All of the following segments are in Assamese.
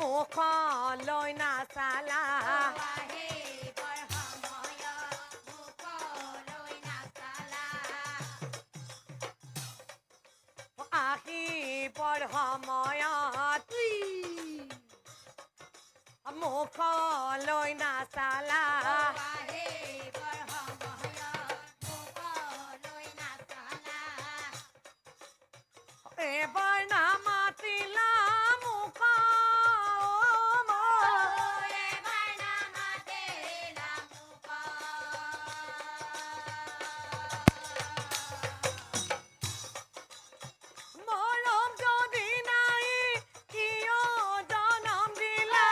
মুখলৈ নাচালা আহিবৰ সময়ত মুখলৈ নাচালা এবাৰ নামাতিলা মুখ মৰম যদি নাই কিয় জনম দিলা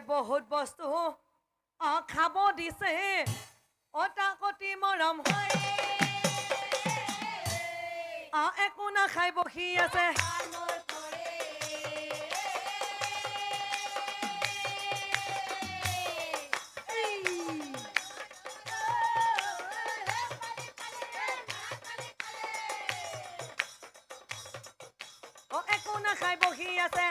বহুত বস্তু খাব দিছে অতাকতি মৰম একো নাখাই বহি আছে একো নাখাই বহি আছে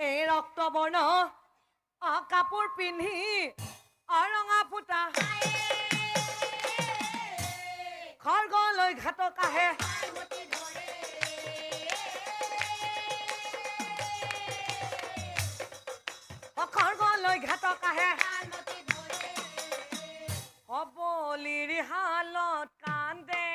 এই ৰক্তবৰ্ণ কাপোৰ পিন্ধি ৰঙা ফুটা খৰ্গলৈ ঘাটক আহে খৰ্গলৈ ঘাটক আহে হবলিৰ হালত কান্দে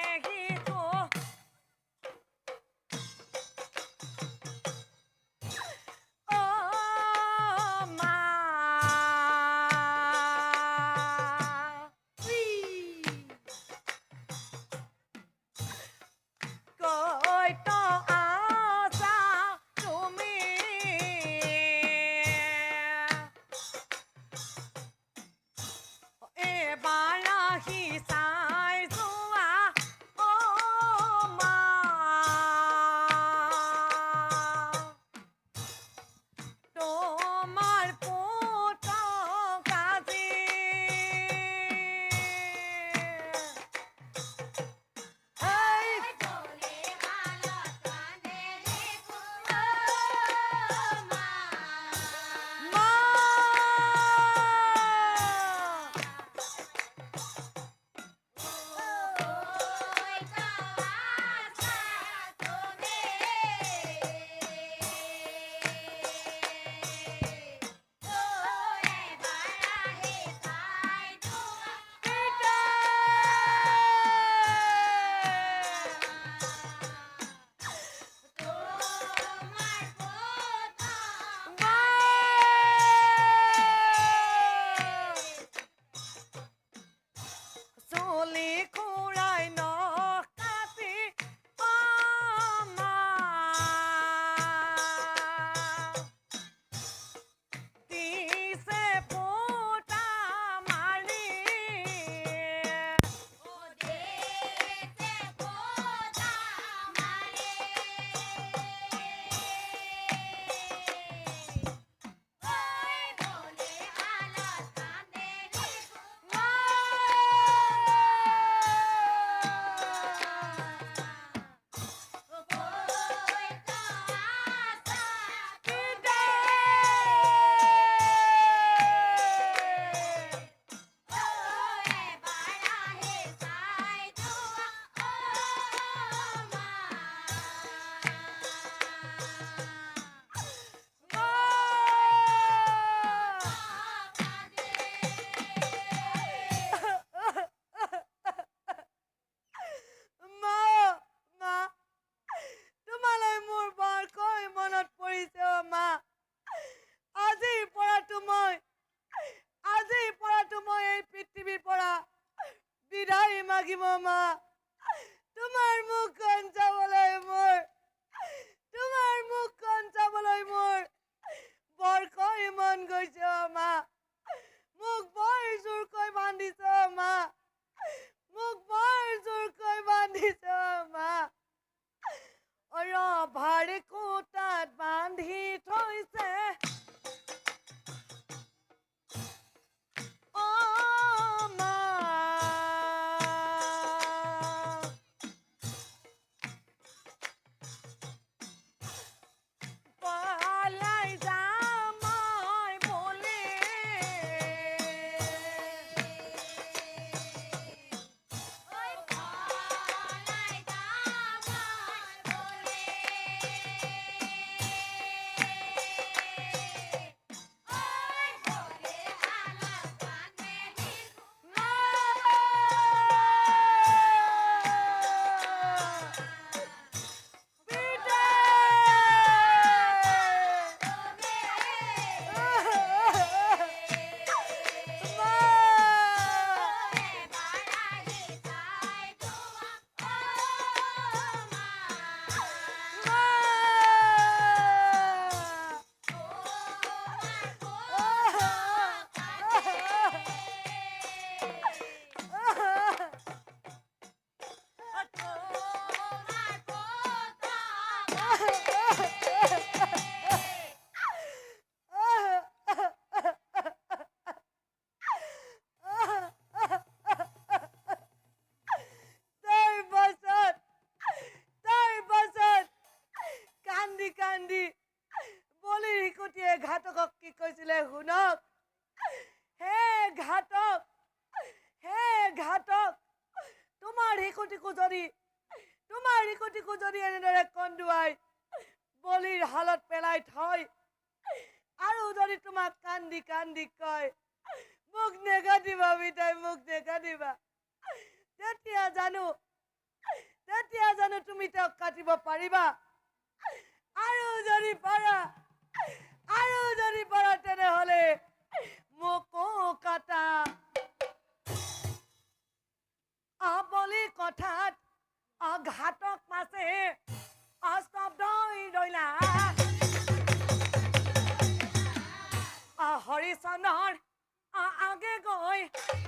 মাগিব মা তোমাৰ মুখখন চাবলৈ মোৰ তোমাৰ মুখখন চাবলৈ মোৰ বৰকৈ মন গৈছে মা মোক বৰ জোৰকৈ বান্ধিছ মা মোক বৰ জোৰকৈ বান্ধিছ মা ভাৰী কোটাত বান্ধি থৈছে ঘাতকক কি কৈছিলে শুনক হে ঘাতক তোমাৰ হিকুটিকু যদি এনেদৰে কন্দুৱাই বলিৰ হালত পেলাই থয় আৰু যদি তোমাক কান্দি কান্দি কয় মোক নেগাদিবা বিটাই মোক নেগাদিবা তেতিয়া জানো তুমি তেওঁক কাটিব পাৰিবা আৰু যদি পাৰা তেনেহলে মোকো কাটা বলিৰ কথাত ঘাতক মাছে স্তব্ধ হৈ ৰৈলা হৰিচন্দ্ৰৰ আগে গৈ